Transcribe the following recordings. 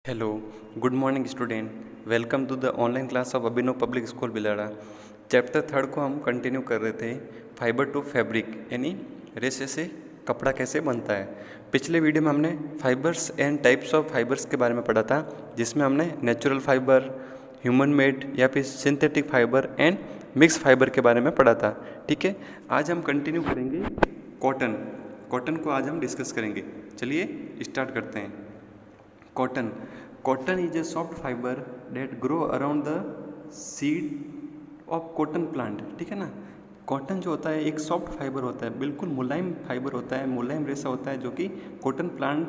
Hello, good morning student. Welcome to the online class of Abhinav public school Bilara. Chapter 3 को हम continue कर रहे थे, फाइबर टू फैब्रिक, यानी रेशे से कपड़ा कैसे बनता है। पिछले वीडियो में हमने fibres and types of fibres के बारे में पढ़ा था, जिसमें हमने नेचुरल फाइबर, ह्यूमन मेड या फिर synthetic fibre and mix fibre के बारे में पढ़ा था। ठीक है, आज हम कंटिन्यू करेंगे कॉटन। कॉटन को आज हम डिस्कस करेंगे। चलिए स्टार्ट करते हैं। Cotton is a soft fibre that grow around the seed of cotton plant. ठीक है ना। कॉटन जो होता है एक सॉफ्ट फाइबर होता है, बिल्कुल मुलायम फाइबर होता है, मुलायम रेशा होता है, जो कि कॉटन प्लांट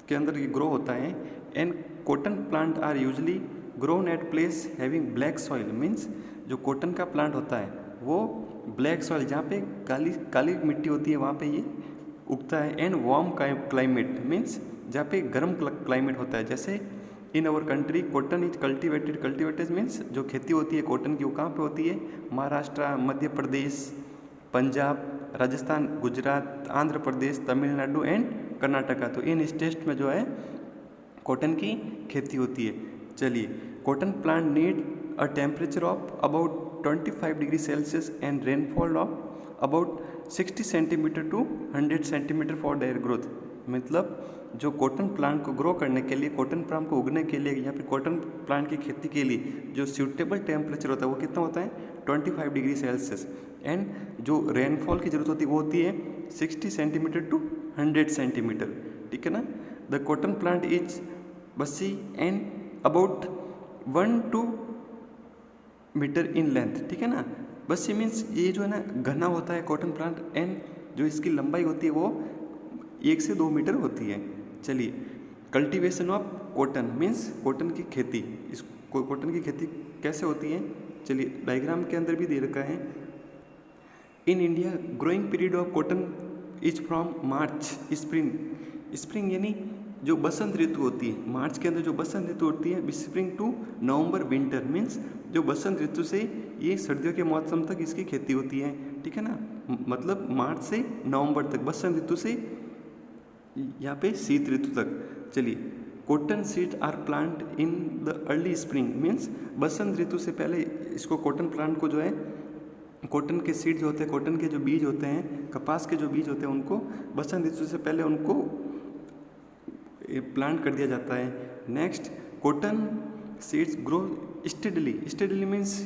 के अंदर ये ग्रो होता है। And cotton plant are usually grown at place having black soil. Means जो कॉटन का प्लांट होता है वो ब्लैक सॉइल, जहाँ पे काली काली मिट्टी होती है, वहाँ पे ये उगता है। एंड वार्म क्लाइमेट, मीन्स जहाँ पे गर्म क्लाइमेट होता है। जैसे in our country cotton is cultivated means जो खेती होती है कॉटन की वो कहाँ पे होती है? महाराष्ट्र, मध्य प्रदेश, पंजाब, राजस्थान, गुजरात, आंध्र प्रदेश, तमिलनाडु एंड कर्नाटका। तो इन स्टेट्स में जो है कॉटन की खेती होती है। चलिए, cotton plant need a temperature of about 25 degree Celsius and rainfall of about 60 centimetre to 100 centimetre for their growth. मतलब जो कॉटन प्लांट को ग्रो करने के लिए, कॉटन प्लांट को उगने के लिए, या फिर कॉटन प्लांट की खेती के लिए जो सूटेबल टेम्परेचर होता है वो कितना होता है? 25 डिग्री सेल्सियस। एंड जो रेनफॉल की जरूरत होती है वो होती है 60 सेंटीमीटर टू 100 सेंटीमीटर। ठीक है ना। The cotton plant is bushy and about 1-2 metre in length. ठीक है ना। बसी मीन्स ये जो है ना घना होता है कॉटन प्लांट, एंड जो इसकी लंबाई होती है वो 1 से 2 मीटर होती है। चलिए, cultivation of cotton means cotton की खेती। इस कॉटन की खेती कैसे होती है? चलिए, डायग्राम के अंदर भी दे रखा है। In India growing period of cotton is from March spring यानी जो बसंत ऋतु होती है, मार्च के अंदर जो बसंत ऋतु होती है, spring to November winter means जो बसंत ऋतु से ये सर्दियों के मौसम तक इसकी खेती होती है। ठीक है ना। मतलब मार्च से नवंबर तक, बसंत ऋतु से यहाँ पे शीत ऋतु तक। चलिए, cotton seed are plant in the early spring means बसंत ऋतु से पहले इसको कॉटन प्लांट को जो है, कॉटन के सीड जो होते हैं, कॉटन के जो बीज होते हैं, कपास के जो बीज होते हैं, उनको बसंत ऋतु से पहले उनको प्लांट कर दिया जाता है। Next, cotton seeds grow steadily means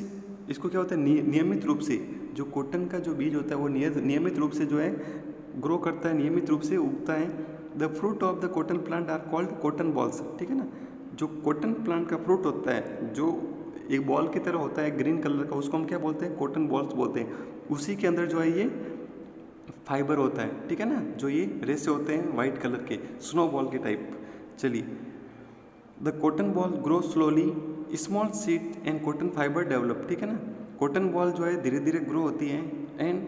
इसको क्या होता है? नियमित रूप से जो कॉटन का जो बीज होता है वो नियमित रूप से जो है ग्रो करता है, नियमित रूप से उगता है। The fruit of the cotton plant are called cotton bolls. ठीक है ना। जो कॉटन प्लांट का फ्रूट होता है, जो एक बॉल की तरह होता है ग्रीन कलर का, उसको हम क्या बोलते हैं? कॉटन बॉल्स बोलते हैं। उसी के अंदर जो है ये फाइबर होता है। ठीक है ना। जो ये रेशे होते हैं वाइट कलर के, स्नो बॉल के टाइप। चलिए, the cotton ball grow slowly, small seed and cotton fibre develop. ठीक है ना। कॉटन बॉल जो है धीरे धीरे ग्रो होती है, एंड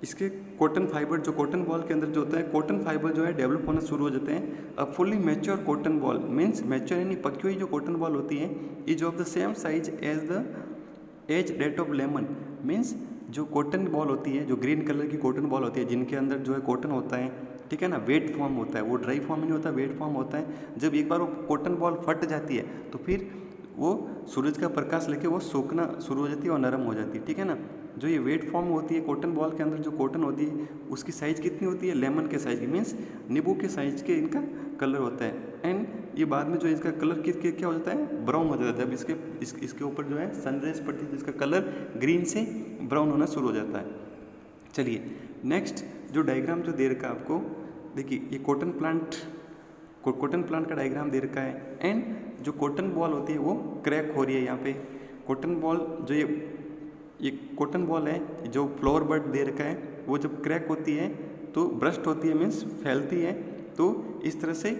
इसके कॉटन फाइबर, जो कॉटन बॉल के अंदर जो होता है कॉटन फाइबर जो है डेवलप होना शुरू हो जाते हैं। A fully mature cotton boll means mature यानी पकी हुई जो कॉटन बॉल होती है is of the same size as the as that of lemon. Means जो कॉटन बॉल होती है, जो ग्रीन कलर की कॉटन बॉल होती है, जिनके अंदर जो है कॉटन होता है, ठीक है ना, वेट फॉर्म होता है, वो ड्राई फॉर्म नहीं होता, वेट फॉर्म होता है। जब एक बार वो कॉटन बॉल फट जाती है तो फिर वो सूरज का प्रकाश लेके वो सूखना शुरू हो जाती है और नरम हो जाती है। ठीक है ना। जो ये वेट फॉर्म होती है कॉटन बॉल के अंदर, जो कॉटन होती है उसकी साइज़ कितनी होती है? लेमन के साइज़ की, मीन्स नींबू के साइज़ के इनका कलर होता है। एंड ये बाद में जो इसका कलर क्या हो जाता है? ब्राउन हो जाता है। जब इसके ऊपर जो है सनराइज पड़ती है तो इसका कलर ग्रीन से ब्राउन होना शुरू हो जाता है। चलिए, नेक्स्ट जो डायग्राम जो दे रखा है आपको, देखिए ये कॉटन प्लांट का डायग्राम दे रखा है। एंड जो कॉटन बॉल होती है वो क्रैक हो रही है। यहाँ पे कॉटन बॉल जो ये कॉटन बॉल है, जो फ्लावर बड दे रखा है, वो जब क्रैक होती है तो ब्रस्ट होती है, मीन्स फैलती है। तो इस तरह से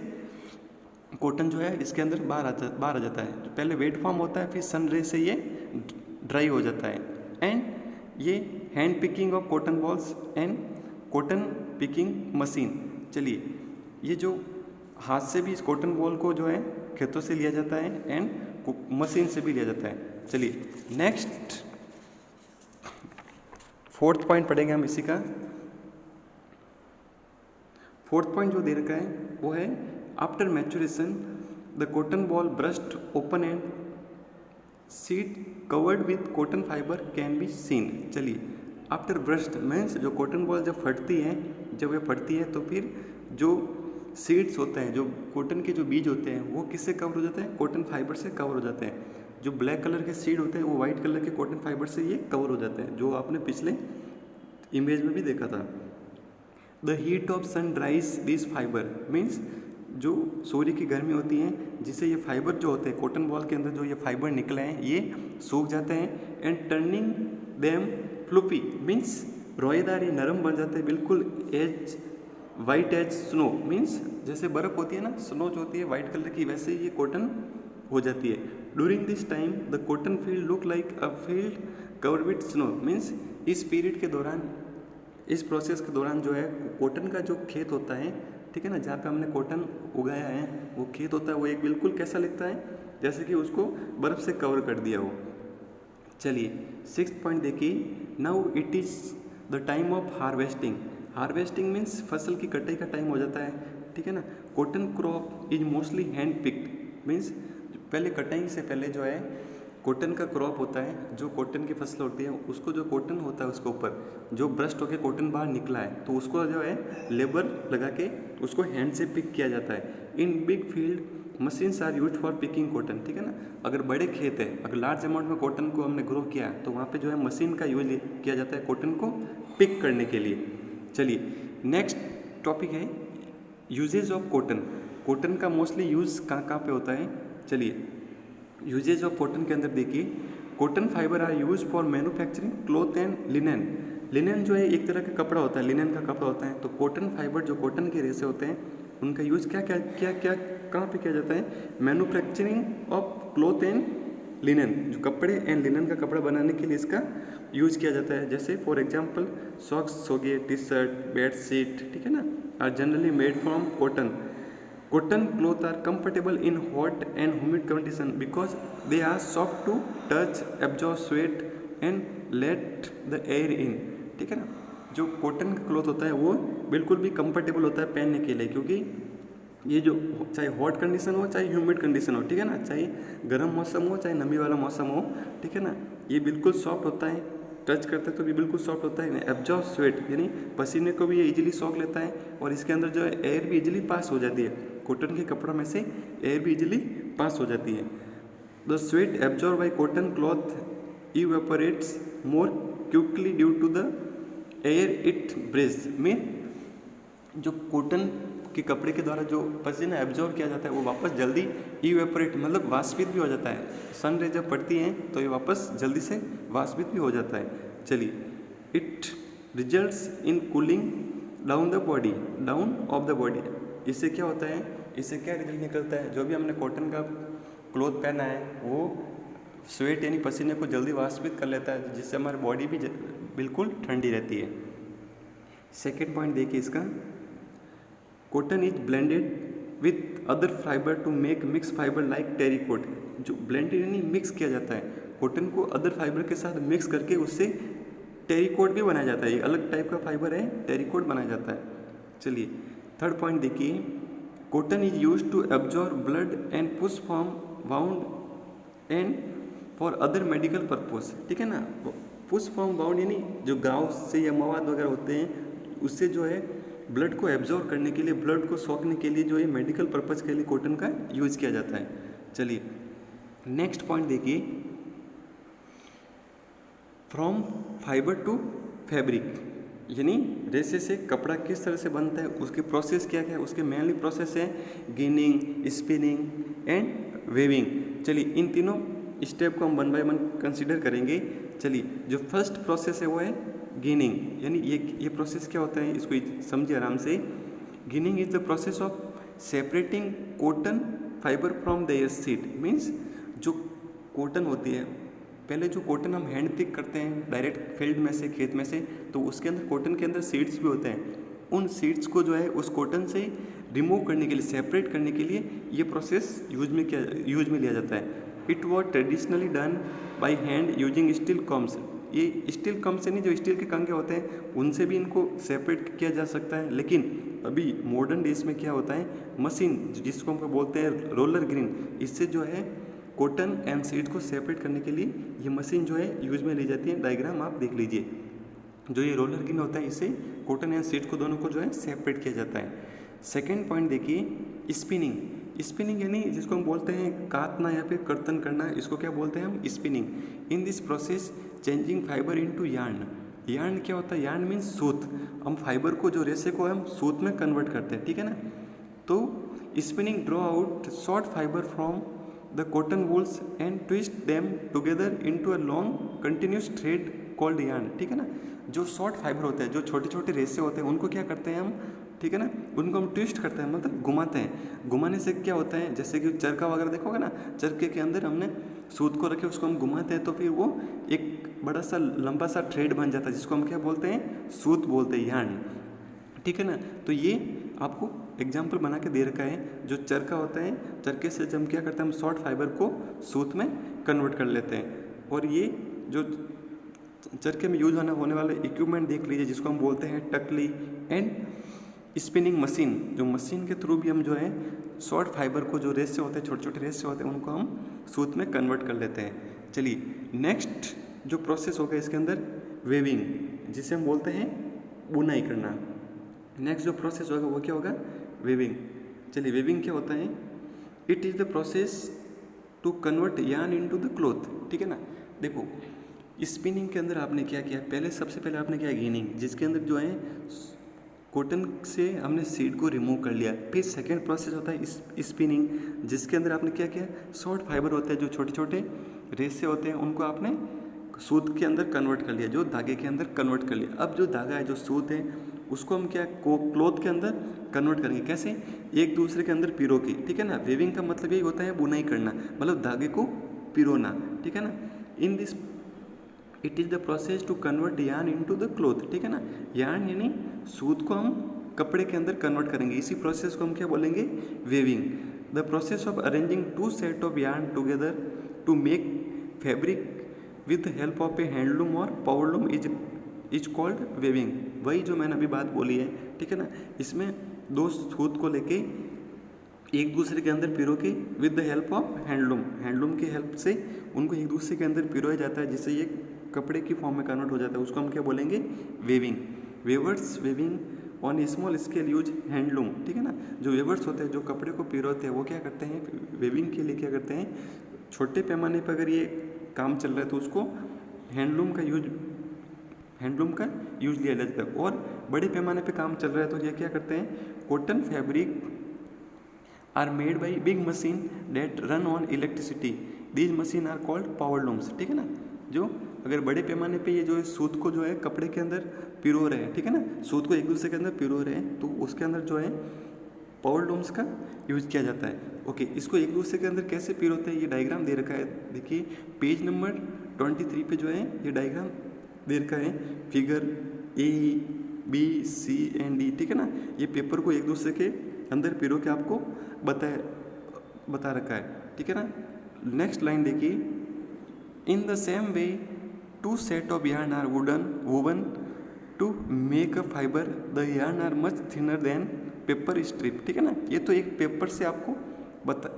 कॉटन जो है इसके अंदर बाहर आ जाता है। तो पहले वेट फॉर्म होता है, फिर सन रे से ये ड्राई हो जाता है। एंड ये hand picking of cotton balls and cotton picking machine. चलिए, ये जो हाथ से भी इस कॉटन बॉल को जो है खेतों से लिया जाता है, एंड मशीन से भी लिया जाता है। चलिए, नेक्स्ट 4th पॉइंट पढ़ेंगे हम इसी का। 4th पॉइंट जो दे रखा है वो है after maturation the cotton ball burst open and seat covered with cotton fibre can be seen. चलिए, आफ्टर ब्रस्ट मीन्स जो कॉटन बॉल जब फटती है, जब ये फटती है तो फिर जो सीड्स होते हैं, जो कॉटन के जो बीज होते हैं वो किससे कवर हो जाते हैं? कॉटन फाइबर से कवर हो जाते हैं। जो ब्लैक कलर के सीड होते हैं वो वाइट कलर के कॉटन फाइबर से ये कवर हो जाते हैं, जो आपने पिछले इमेज में भी देखा था। The heat of sun dries this fibre means जो सूर्य की गर्मी होती है जिससे ये फाइबर जो होते हैं कॉटन बॉल के अंदर जो ये फाइबर निकले हैं ये सूख जाते हैं and turning them fluffy means रोएदार, ये नरम बन जाते हैं बिल्कुल as white as snow means जैसे बर्फ़ होती है ना, स्नो जो होती है वाइट कलर की, वैसे ये कॉटन हो जाती है। During this time the cotton field look like a field covered with snow means इस पीरियड के दौरान, इस प्रोसेस के दौरान जो है कॉटन का जो खेत होता है, ठीक है ना, जहाँ पे हमने कॉटन उगाया है वो खेत होता है, वो एक बिल्कुल कैसा लगता है जैसे कि उसको बर्फ़ से कवर कर दिया हो। चलिए 6th पॉइंट देखिए, now it is the time of harvesting. Harvesting means फसल की कटाई का टाइम हो जाता है, ठीक है ना। Cotton crop is mostly hand picked means पहले कटाई से पहले जो है कॉटन का क्रॉप होता है, जो कॉटन की फसल होती है उसको जो कॉटन होता है उसके ऊपर जो ब्रस्ट होकर कॉटन बाहर निकला है तो उसको जो है लेबर लगा के उसको हैंड से पिक किया जाता है। In big field machines are use for picking cotton, ठीक है ना। अगर बड़े खेत है, अगर लार्ज अमाउंट में कॉटन को हमने ग्रो किया तो वहाँ पे जो है मशीन का यूज किया जाता है कॉटन को पिक करने के लिए। चलिए नेक्स्ट टॉपिक है यूजेज ऑफ कॉटन। कॉटन का मोस्टली यूज़ कहाँ पे होता है? चलिए यूजेज ऑफ कॉटन के अंदर देखिए, cotton fibre are use for manufacturing cloth and linen. Linen जो है एक तरह का कपड़ा होता है, लिनेन का कपड़ा होता है, तो कॉटन फाइबर जो कॉटन के रेसे होते हैं उनका यूज़ क्या कहाँ पे किया जाता है? Manufacturing of cloth and linen, जो कपड़े एंड लिनेन का कपड़ा बनाने के लिए इसका यूज़ किया जाता है। जैसे फॉर एग्जांपल सॉक्स हो गए, टी शर्ट, बेड शीट, ठीक है ना, are generally made from cotton. Cotton cloth are comfortable in hot and humid condition because they are soft to touch, absorb sweat and let the air in, ठीक है ना। जो cotton का cloth होता है वो बिल्कुल भी कंफर्टेबल होता है पहनने के लिए, क्योंकि ये जो चाहे हॉट कंडीशन हो चाहे ह्यूमिड कंडीशन हो, ठीक है ना, चाहे गर्म मौसम हो चाहे नमी वाला मौसम हो, ठीक है ना, ये बिल्कुल सॉफ्ट होता है, टच करते तो भी बिल्कुल सॉफ्ट होता है। एब्जॉर्ब स्वेट यानी पसीने को भी ये इजीली सोख लेता है और इसके अंदर जो है एयर भी इजीली पास हो जाती है। कॉटन के कपड़ों में से एयर भी इजीली पास हो जाती है। The sweat absorb by cotton cloth evaporates more quickly due to the air it breathe में जो कॉटन के कपड़े के द्वारा जो पसीना एब्जॉर्ब किया जाता है वो वापस जल्दी इवेपोरेट मतलब वाष्पित भी हो जाता है। सन रे जब पड़ती हैं तो ये वापस जल्दी से वाष्पित भी हो जाता है। चलिए it results in cooling down the body, down of the body. इससे क्या होता है, इससे क्या रिजल्ट निकलता है? जो भी हमने कॉटन का क्लॉथ पहना है वो स्वेट यानी पसीने को जल्दी वाष्पित कर लेता है, जिससे हमारी बॉडी भी बिल्कुल ठंडी रहती है। सेकेंड पॉइंट देखिए इसका, cotton is blended with other fibre to make mix fibre like terrycot. जो ब्लेंडेड यानी मिक्स किया जाता है, कॉटन को अदर फाइबर के साथ मिक्स करके उससे टेरिकोट भी बनाया जाता है। ये अलग टाइप का फाइबर है, टेरिकोट बनाया जाता है। चलिए थर्ड पॉइंट देखिए, cotton is use to absorb blood and pus from wound and for other medical purpose, ठीक है ना। पुश फ्रॉम वाउंड यानी जो घाव से या मवाद वगैरह होते हैं उससे जो है ब्लड को एब्जॉर्ब करने के लिए, ब्लड को सोखने के लिए जो है मेडिकल पर्पज़ के लिए कॉटन का यूज़ किया जाता है। चलिए नेक्स्ट पॉइंट देखिए, फ्रॉम फाइबर टू फैब्रिक यानी रेसे से कपड़ा किस तरह से बनता है, उसके प्रोसेस क्या क्या है। उसके मेनली प्रोसेस है गिनिंग, स्पिनिंग एंड वेविंग। चलिए इन तीनों स्टेप को हम वन बाय वन कंसिडर करेंगे। चलिए जो फर्स्ट प्रोसेस है वो है गिनिंग, यानी ये प्रोसेस क्या होता है इसको समझिए आराम से। Ginning is the process of separating cotton fibre from there seed means जो कॉटन होती है, पहले जो कॉटन हम हैंड पिक करते हैं डायरेक्ट फील्ड में से, खेत में से, तो उसके अंदर कॉटन के अंदर सीड्स भी होते हैं। उन सीड्स को जो है उस कॉटन से रिमूव करने के लिए, सेपरेट करने के लिए ये प्रोसेस यूज में लिया जाता है। It was traditionally done by hand using steel combs. ये स्टील कम से नहीं, जो स्टील के कंगे होते हैं उनसे भी इनको सेपरेट किया जा सकता है। लेकिन अभी मॉडर्न डेज में क्या होता है, मशीन जिसको हम बोलते हैं रोलर ग्रीन, इससे जो है कॉटन एंड सीड को सेपरेट करने के लिए ये मशीन जो है यूज में ली जाती है। डायग्राम आप देख लीजिए, जो ये रोलर ग्रीन होता है इससे कॉटन एंड सीड को दोनों को जो है सेपरेट किया जाता है। सेकेंड पॉइंट देखिए, स्पिनिंग। स्पिनिंग यानी जिसको हम बोलते हैं काटना या फिर कर्तन करना, इसको क्या बोलते हैं हम, spinning. In this process changing fibre into yarn. Yarn क्या होता है, यार्न मीन्स सूत। हम फाइबर को, जो रेसे को हम सूत में कन्वर्ट करते हैं, ठीक है ना। तो spinning draw out short fibre from the cotton wools and twist them together into a long continuous thread called yarn, ठीक है ना। जो शॉर्ट फाइबर होते हैं, जो छोटे छोटे रेसे होते हैं, उनको क्या करते हैं हम, ठीक है ना, उनको हम ट्विस्ट करते हैं, मतलब घुमाते हैं। घुमाने से क्या होता है, जैसे कि चरखा वगैरह देखोगे ना, चरखे के अंदर हमने सूत को रखे, उसको हम घुमाते हैं तो फिर वो एक बड़ा सा लंबा सा थ्रेड बन जाता है, जिसको हम क्या बोलते हैं, सूत बोलते हैं, यार्न, ठीक है ना। तो ये आपको एग्जाम्पल बना के दे रखा है। जो चरखा होता है, चरखे से जब क्या करते हैं, हम शॉर्ट फाइबर को सूत में कन्वर्ट कर लेते हैं। और ये जो चरखे में यूज होने वाले इक्विपमेंट देख लीजिए, जिसको हम बोलते हैं टकली एंड स्पिनिंग मशीन। जो मशीन के थ्रू भी हम जो है शॉर्ट फाइबर को, जो रेसे होते हैं, छोटे छोटे रेसे होते हैं, उनको हम सूत में कन्वर्ट कर लेते हैं। चलिए नेक्स्ट जो प्रोसेस होगा इसके अंदर, वेविंग, जिसे हम बोलते हैं बुनाई करना। नेक्स्ट जो प्रोसेस होगा वो क्या होगा, वेविंग। चलिए वेविंग क्या होता है, it is the process to convert yarn into the cloth, ठीक है ना। देखो स्पिनिंग के अंदर आपने क्या किया, पहले सबसे पहले आपने किया गिनिंग, जिसके अंदर जो है कॉटन से हमने सीड को रिमूव कर लिया। फिर सेकेंड प्रोसेस होता है स्पिनिंग, जिसके अंदर आपने क्या किया, शॉर्ट फाइबर होते हैं, जो छोटे छोटे रेसे होते हैं, उनको आपने सूत के अंदर कन्वर्ट कर लिया, जो धागे के अंदर कन्वर्ट कर लिया। अब जो धागा है, जो सूत है, उसको हम क्या क्लॉथ के अंदर कन्वर्ट करेंगे। कैसे, एक दूसरे के अंदर पिरो के, ठीक है ना। वेविंग का मतलब यही होता है बुनाई करना, मतलब धागे को पिरोना, ठीक है ना। In this it is the process to convert yarn into the cloth, ठीक है ना। यार्न यानी सूत को हम कपड़े के अंदर कन्वर्ट करेंगे, इसी प्रोसेस को हम क्या बोलेंगे, weaving. The process of arranging two set of yarn together to make fabric with the help of a handloom और पावरलूम इज कॉल्ड वेविंग। वही जो मैंने अभी बात बोली है, ठीक है ना। इसमें दो सूत को लेके एक दूसरे के अंदर पिरो के with the help of handloom, handloom की हेल्प से उनको एक दूसरे के अंदर पिरोया जाता है, जिससे ये कपड़े की फॉर्म में कन्वर्ट हो जाता है। उसको हम क्या बोलेंगे, weaving. Weavers weaving on small scale use handloom, ठीक है ना। जो वेवर्स होते हैं, जो कपड़े को पिरोते हैं, वो क्या करते हैं, वेविंग के लिए क्या करते हैं, छोटे पैमाने पर अगर ये काम चल रहा है तो उसको हैंडलूम का यूज लिया जाता है। और बड़े पैमाने पे काम चल रहा है तो ये क्या करते हैं, cotton fabric are made by big machine that run on electricity, these machine are called powerlooms, ठीक है ना। जो अगर बड़े पैमाने पे ये जो सूत को जो है कपड़े के अंदर पिरो रहे हैं, ठीक है ना, सूत को एक दूसरे के अंदर पिरो रहे हैं, तो उसके अंदर जो है पावरलूम्स का यूज किया जाता है। ओके, इसको एक दूसरे के अंदर कैसे पिरोते हैं, ये डायग्राम दे रखा है। देखिए पेज नंबर 23 पे जो है ये डायग्राम दे रखा है, फिगर ABCD, ठीक है ना। ये पेपर को एक दूसरे के अंदर पिरो के आपको बता रखा है, ठीक है ना। नेक्स्ट लाइन देखिए, in the same way to set of yarn are woven to make a fibre, the yarn are much thinner than paper strip, ठीक है ना। ये तो एक पेपर से आपको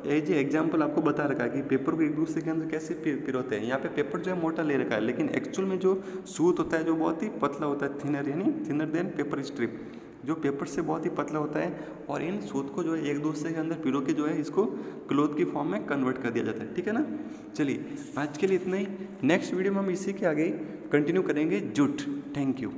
एज एग्जाम्पल आपको बता रखा है कि पेपर को एक दूसरे के अंदर कैसे पिरोते हैं। यहाँ पे पेपर जो है मोटा ले रखा है, लेकिन एक्चुअल में जो सूत होता है जो बहुत ही पतला होता है, थिनर यानी थिनर देन पेपर स्ट्रिप, जो पेपर से बहुत ही पतला होता है। और इन सूत को जो है एक दूसरे के अंदर पिरो के जो है इसको क्लॉथ की फॉर्म में कन्वर्ट कर दिया जाता है, ठीक है ना। चलिए आज के लिए इतना ही, नेक्स्ट वीडियो में हम इसी के आगे कंटिन्यू करेंगे जूट। Thank you.